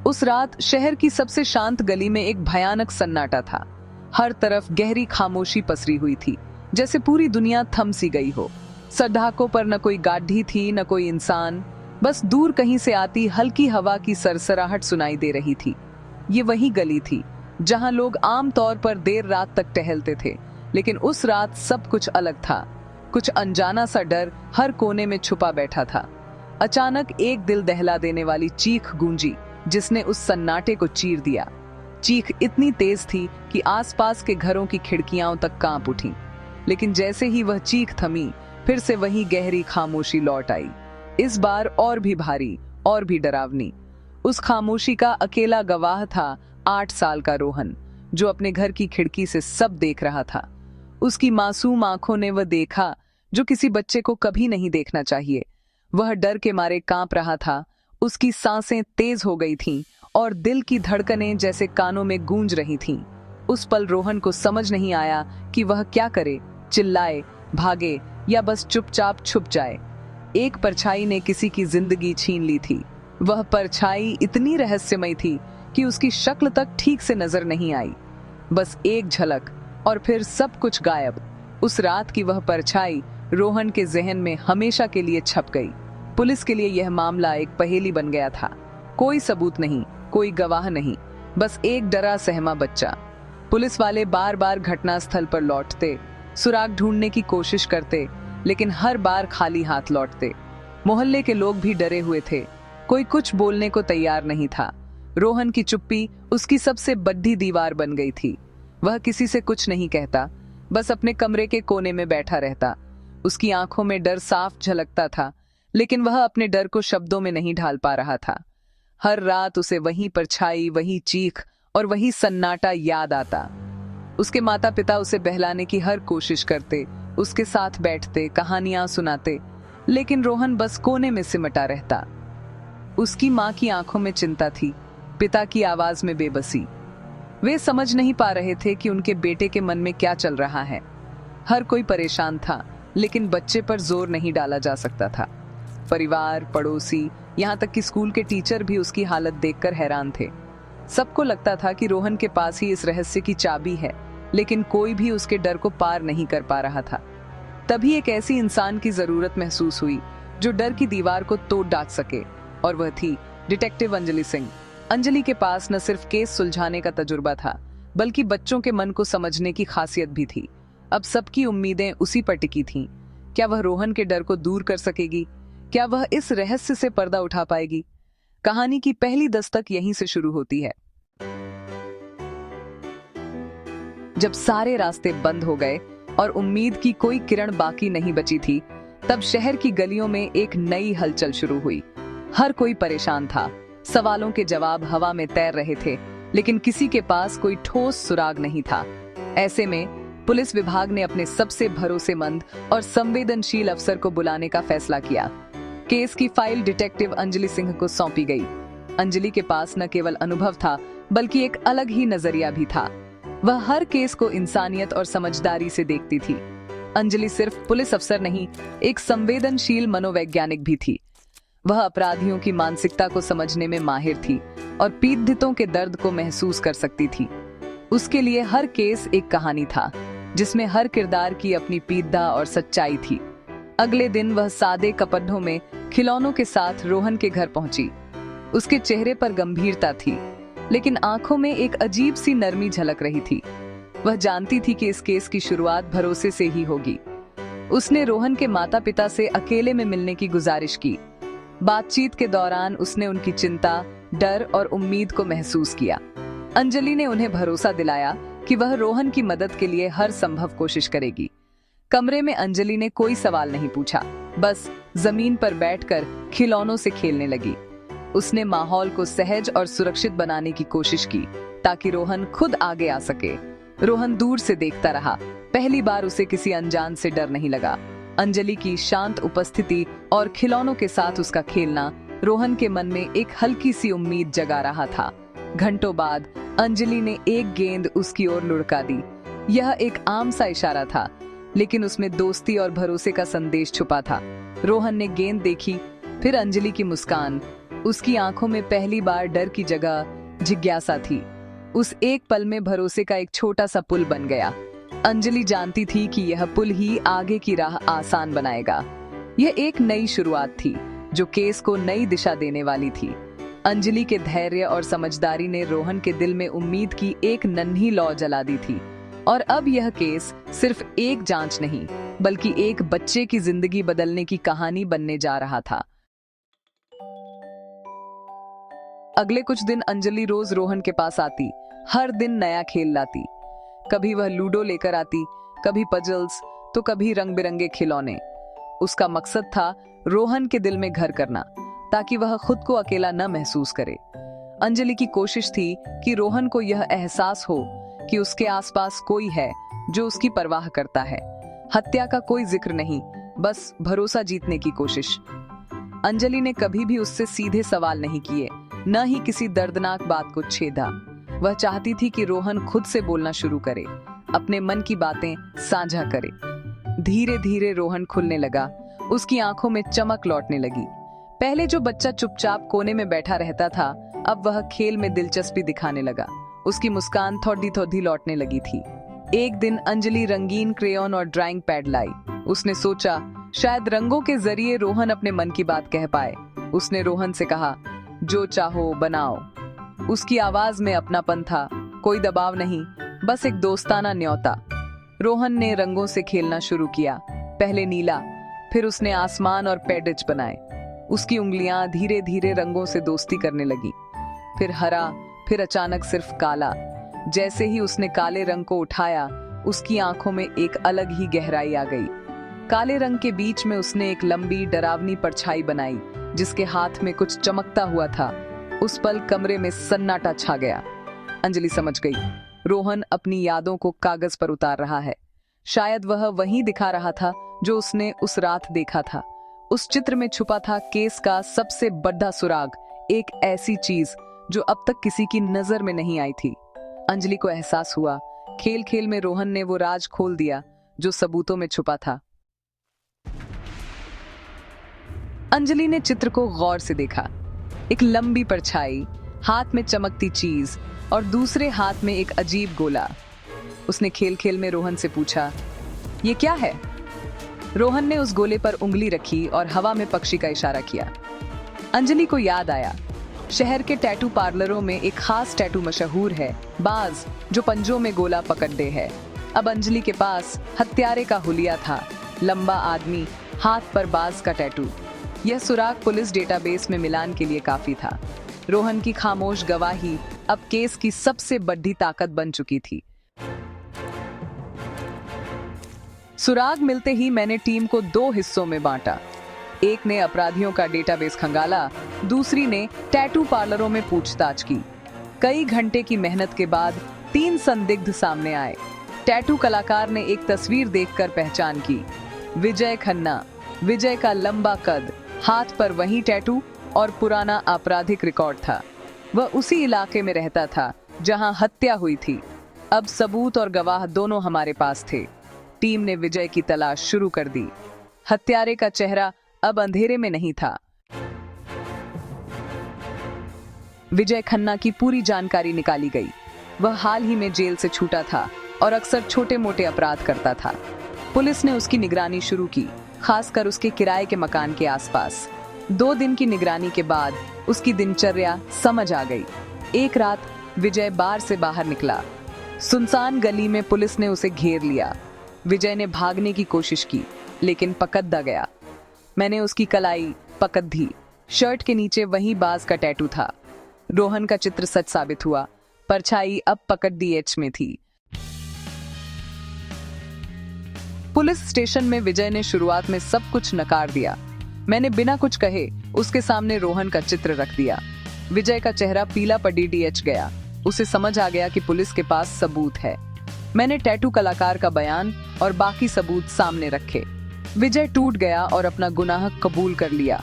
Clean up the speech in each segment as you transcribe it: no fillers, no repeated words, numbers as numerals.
उस रात शहर की सबसे शांत गली में एक भयानक सन्नाटा था। हर तरफ गहरी खामोशी पसरी हुई थी, जैसे पूरी दुनिया थम सी गई हो। सड़कों पर न कोई गाड़ी थी, न कोई इंसान, बस दूर कहीं से आती हल्की हवा की सरसराहट सुनाई दे रही थी। ये वही गली थी जहां लोग आम तौर पर देर रात तक टहलते थे, लेकिन उस रात सब कुछ अलग था। कुछ अनजाना सा डर हर कोने में छुपा बैठा था। अचानक एक दिल दहला देने वाली चीख गूंजी, जिसने उस सन्नाटे को चीर दिया। चीख इतनी तेज थी कि आसपास के घरों की खिड़कियां तक कांप उठीं। लेकिन जैसे ही वह चीख थमी, फिर से वही गहरी खामोशी लौट आई, इस बार और भी भारी और भी डरावनी। उस खामोशी का अकेला गवाह था 8 साल का रोहन, जो अपने घर की खिड़की से सब देख रहा था। उसकी मासूम आंखों ने वह देखा जो किसी बच्चे को कभी नहीं देखना चाहिए। वह डर के मारे कांप रहा था, उसकी सांसें तेज हो गई थीं और दिल की धड़कनें जैसे कानों में गूंज रही थीं। उस पल रोहन को समझ नहीं आया कि वह क्या करे, चिल्लाए, भागे या बस चुपचाप छुप जाए। एक परछाई ने किसी की जिंदगी छीन ली थी। वह परछाई इतनी रहस्यमय थी कि उसकी शक्ल तक ठीक से नजर नहीं आई। बस एक झलक और फिर सब कुछ गायब। उस रात की वह परछाई रोहन के जहन में हमेशा के लिए छप गई। पुलिस के लिए यह मामला एक पहेली बन गया था। कोई सबूत नहीं, कोई गवाह नहीं, बस एक डरा सहमा बच्चा। पुलिस वाले बार बार घटनास्थल पर लौटते, सुराग ढूंढने की कोशिश करते, लेकिन हर बार खाली हाथ लौटते। मोहल्ले के लोग भी डरे हुए थे, कोई कुछ बोलने को तैयार नहीं था। रोहन की चुप्पी उसकी सबसे बड़ी दीवार बन गई थी। वह किसी से कुछ नहीं कहता, बस अपने कमरे के कोने में बैठा रहता। उसकी आंखों में डर साफ झलकता था, लेकिन वह अपने डर को शब्दों में नहीं ढाल पा रहा था। हर रात उसे वही परछाई, वही चीख और वही सन्नाटा याद आता। उसके माता पिता उसे बहलाने की हर कोशिश करते, उसके साथ बैठते, कहानियां सुनाते, लेकिन रोहन बस कोने में सिमटा रहता। उसकी माँ की आंखों में चिंता थी, पिता की आवाज में बेबसी। वे समझ नहीं पा रहे थे कि उनके बेटे के मन में क्या चल रहा है। हर कोई परेशान था, लेकिन बच्चे पर जोर नहीं डाला जा सकता था। परिवार, पड़ोसी, यहाँ तक कि स्कूल के टीचर भी उसकी हालत देखकर हैरान थे। सबको लगता था कि रोहन के पास ही इस रहस्य की चाबी है, लेकिन कोई भी उसके डर को पार नहीं कर पा रहा था। तभी एक ऐसी इंसान की जरूरत महसूस हुई जो डर की दीवार को तोड़ डाक सके, और वह थी डिटेक्टिव अंजलि सिंह। अंजलि के पास न सिर्फ केस सुलझाने का तजुर्बा था, बल्कि बच्चों के मन को समझने की खासियत भी थी। अब सबकी उम्मीदें उसी पर टिकी थीं। क्या वह रोहन के डर को दूर कर सकेगी? क्या वह इस रहस्य से पर्दा उठा पाएगी? कहानी की पहली दस्तक यहीं से शुरू होती है। जब सारे रास्ते बंद हो गए और उम्मीद की कोई किरण बाकी नहीं बची थी, तब शहर की गलियों में एक नई हलचल शुरू हुई। हर कोई परेशान था, सवालों के जवाब हवा में तैर रहे थे, लेकिन किसी के पास कोई ठोस सुराग नहीं था। ऐसे में पुलिस विभाग ने अपने सबसे भरोसेमंद और संवेदनशील अफसर को बुलाने का फैसला किया। केस की फाइल डिटेक्टिव अंजलि सिंह को सौंपी गई। अंजलि के पास न केवल अनुभव था, बल्कि एक अलग ही नजरिया भी था। वह हर केस को इंसानियत और समझदारी से देखती थी। अंजलि सिर्फ पुलिस अफसर नहीं, एक संवेदनशील मनोवैज्ञानिक भी थी। वह अपराधियों की मानसिकता को समझने में माहिर थी और पीड़ितों के दर्द को महसूस कर सकती थी। उसके लिए हर केस एक कहानी था, जिसमें हर किरदार की अपनी पीड़ा और सच्चाई थी। अगले दिन वह सादे कपड़ों में खिलौनों के साथ रोहन के घर पहुंची। उसके चेहरे पर गंभीरता थी, लेकिन आंखों में एक अजीब सी नरमी झलक रही थी। वह जानती थी कि इस केस की शुरुआत भरोसे से ही होगी। उसने रोहन के माता पिता से अकेले में मिलने की गुजारिश की। बातचीत के दौरान उसने उनकी चिंता, डर और उम्मीद को महसूस किया। अंजलि ने उन्हें भरोसा दिलाया कि वह रोहन की मदद के लिए हर संभव कोशिश करेगी। कमरे में अंजलि ने कोई सवाल नहीं पूछा, बस जमीन पर बैठकर खिलौनों से खेलने लगी। उसने माहौल को सहज और सुरक्षित बनाने की कोशिश की, ताकि रोहन खुद आगे आ सके। रोहन दूर से देखता रहा। पहली बार उसे किसी अनजान से डर नहीं लगा। अंजलि की शांत उपस्थिति और खिलौनों के साथ उसका खेलना रोहन के मन में एक हल्की सी उम्मीद जगा रहा था। घंटों बाद अंजलि ने एक गेंद उसकी ओर लुढ़का दी। यह एक आम सा इशारा था, लेकिन उसमें दोस्ती और भरोसे का संदेश छुपा था। रोहन ने गेंद देखी, फिर अंजलि की मुस्कान, उसकी आंखों में पहली बार डर की जगह जिज्ञासा थी। उस एक पल में भरोसे का एक छोटा सा पुल बन गया। अंजलि जानती थी कि यह पुल ही आगे की राह आसान बनाएगा। यह एक नई शुरुआत थी जो केस को नई दिशा देने वाली थी। अंजलि के धैर्य और समझदारी ने रोहन के दिल में उम्मीद की एक नन्ही लौ जला दी थी। और अब यह केस सिर्फ एक जांच नहीं, बल्कि एक बच्चे की जिंदगी बदलने की कहानी बनने जा रहा था। अगले कुछ दिन अंजलि रोज रोहन के पास आती, हर दिन नया खेल लाती। कभी वह लूडो लेकर आती, कभी पजल्स, तो कभी रंग बिरंगे खिलौने। उसका मकसद था रोहन के दिल में घर करना, ताकि वह खुद को अकेला न महसूस करे। अंजलि की कोशिश थी कि रोहन को यह एहसास हो कि उसके आसपास कोई है जो उसकी परवाह करता है। हत्या का कोई जिक्र नहीं, बस भरोसा जीतने की कोशिश। अंजलि ने कभी भी उससे सीधे सवाल नहीं किए, न ही किसी दर्दनाक बात को छेदा। वह चाहती थी कि रोहन खुद से बोलना शुरू करे, अपने मन की बातें साझा करे। धीरे धीरे रोहन खुलने लगा, उसकी आंखों में चमक लौटने लगी। पहले जो बच्चा चुपचाप कोने में बैठा रहता था, अब वह खेल में दिलचस्पी दिखाने लगा। उसकी मुस्कान थोड़ी थोड़ी लौटने लगी थी। एक दिन अंजलि रंगीन क्रेयॉन और ड्राइंग पैड लाई। उसने सोचा शायद रंगों के जरिए रोहन अपने मन की बात कह पाए। उसने रोहन से कहा, जो चाहो बनाओ। उसकी आवाज में अपनापन था, कोई दबाव नहीं, बस एक दोस्ताना न्योता। रोहन ने रंगों से खेलना शुरू किया। पहले नीला, फिर उसने आसमान और पेडिच बनाए। उसकी उंगलियां धीरे धीरे रंगों से दोस्ती करने लगी। फिर हरा, फिर अचानक सिर्फ काला। जैसे ही उसने काले रंग को उठाया, उसकी आंखों में एक अलग ही गहराई आ गई। काले रंग के बीच में उसने एक लंबी डरावनी परछाई बनाई, जिसके हाथ में कुछ चमकता हुआ था। उस पल कमरे में सन्नाटा छा गया। अंजलि समझ गई, रोहन अपनी यादों को कागज पर उतार रहा है। शायद वह वही दिखा रहा था जो उसने उस रात देखा था। उस चित्र में छुपा था केस का सबसे बड़ा सुराग, एक ऐसी चीज जो अब तक किसी की नजर में नहीं आई थी। अंजलि को एहसास हुआ, खेल खेल में रोहन ने वो राज खोल दिया जो सबूतों में छुपा था। अंजलि ने चित्र को गौर से देखा। एक लंबी परछाई, हाथ में चमकती चीज और दूसरे हाथ में एक अजीब गोला। उसने खेल खेल में रोहन से पूछा, ये क्या है? रोहन ने उस गोले पर उंगली रखी और हवा में पक्षी का इशारा किया। अंजलि को याद आया, शहर के टैटू पार्लरों में एक खास टैटू मशहूर है, बाज, जो पंजों में गोला पकड़े है। अब अंजलि के पास हत्यारे का हुलिया था, लंबा आदमी, हाथ पर बाज का टैटू। यह सुराग पुलिस डेटाबेस में मिलान के लिए काफी था। रोहन की खामोश गवाही अब केस की सबसे बड़ी ताकत बन चुकी थी। सुराग मिलते ही मैंने टीम को 2 हिस्सों में बांटा। एक ने अपराधियों का डेटाबेस खंगाला, दूसरी ने टैटू पार्लरों में पूछताछ की। कई घंटे की मेहनत के बाद 3 संदिग्ध सामने आए। टैटू कलाकार ने एक तस्वीर देखकर पहचान की, विजय खन्ना। विजय का लंबा कद, हाथ पर वही टैटू और पुराना आपराधिक रिकॉर्ड था। वह उसी इलाके में रहता था जहां हत्या हुई थी। अब सबूत और गवाह दोनों हमारे पास थे। टीम ने विजय की तलाश शुरू कर दी। हत्यारे का चेहरा अब अंधेरे में नहीं था। विजय खन्ना की पूरी जानकारी निकाली गई। वह हाल ही में जेल से छूटा था और अक्सर छोटे मोटे अपराध करता था। पुलिस ने उसकी निगरानी शुरू की, खासकर उसके किराए के मकान के आसपास। 2 दिन की निगरानी के बाद उसकी दिनचर्या समझ आ गई। एक रात विजय बार से बाहर निकला। सुनसान गली में पुलिस ने उसे घेर लिया। विजय ने भागने की कोशिश की, लेकिन पकड़ा गया। मैंने उसकी कलाई पकड़ दी। शर्ट के नीचे वही बाज का टैटू था। रोहन का चित्र सच साबित हुआ। परछाई अब पकड़ दी एच में थी। पुलिस स्टेशन में विजय ने शुरुआत में सब कुछ नकार दिया। मैंने बिना कुछ कहे उसके सामने रोहन का चित्र रख दिया। विजय का चेहरा पीला पड़ी डीएच गया। उसे समझ आ गया कि पुलिस के पास सबूत है। मैंने टैटू कलाकार का बयान और बाकी सबूत सामने रखे। विजय टूट गया और अपना गुनाह कबूल कर लिया।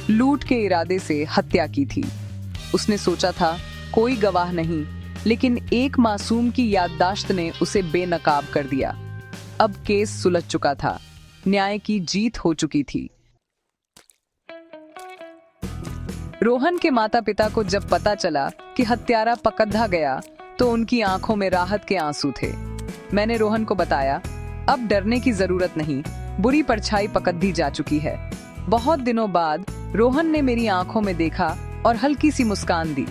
लूट के इरादे से हत्या की थी। उसने सोचा था कोई गवाह नहीं, लेकिन एक मासूम की याददाश्त ने उसे बेनकाब कर दिया। अब केस सुलझ चुका था। न्याय की जीत हो चुकी थी। रोहन के माता पिता को जब पता चला कि हत्यारा पकड़ा गया तो उनकी आंखों में राहत के आंसू थे। मैंने रोहन को बताया, अब डरने की जरूरत नहीं, बुरी परछाई पकड़ी जा चुकी है। बहुत दिनों बाद रोहन ने मेरी आंखों में देखा और हल्की सी मुस्कान दी।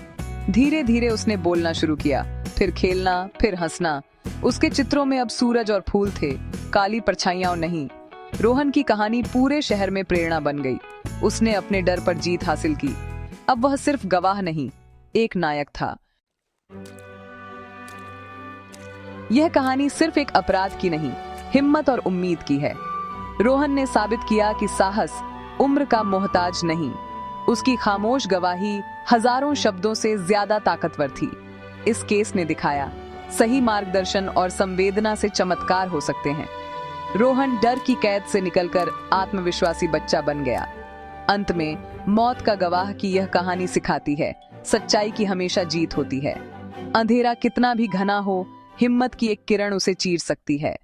धीरे धीरे उसने बोलना शुरू किया, फिर खेलना, फिर हंसना। उसके चित्रों में अब सूरज और फूल थे, काली परछाइयां नहीं। रोहन की कहानी पूरे शहर में प्रेरणा बन गई। उसने अपने डर पर जीत हासिल की। अब वह सिर्फ गवाह नहीं, एक नायक था। यह कहानी सिर्फ एक अपराध की नहीं, हिम्मत और उम्मीद की है। रोहन ने साबित किया कि साहस उम्र का मोहताज नहीं। उसकी खामोश गवाही हजारों शब्दों से ज्यादा ताकतवर थी। इस केस ने दिखाया, सही मार्गदर्शन और संवेदना से चमत्कार हो सकते हैं। रोहन डर की कैद से निकलकर आत्मविश्वासी बच्चा बन गया। अंत में मौत का गवाह की यह कहानी सिखाती है, सच्चाई की हमेशा जीत होती है। अंधेरा कितना भी घना हो, हिम्मत की एक किरण उसे चीर सकती है।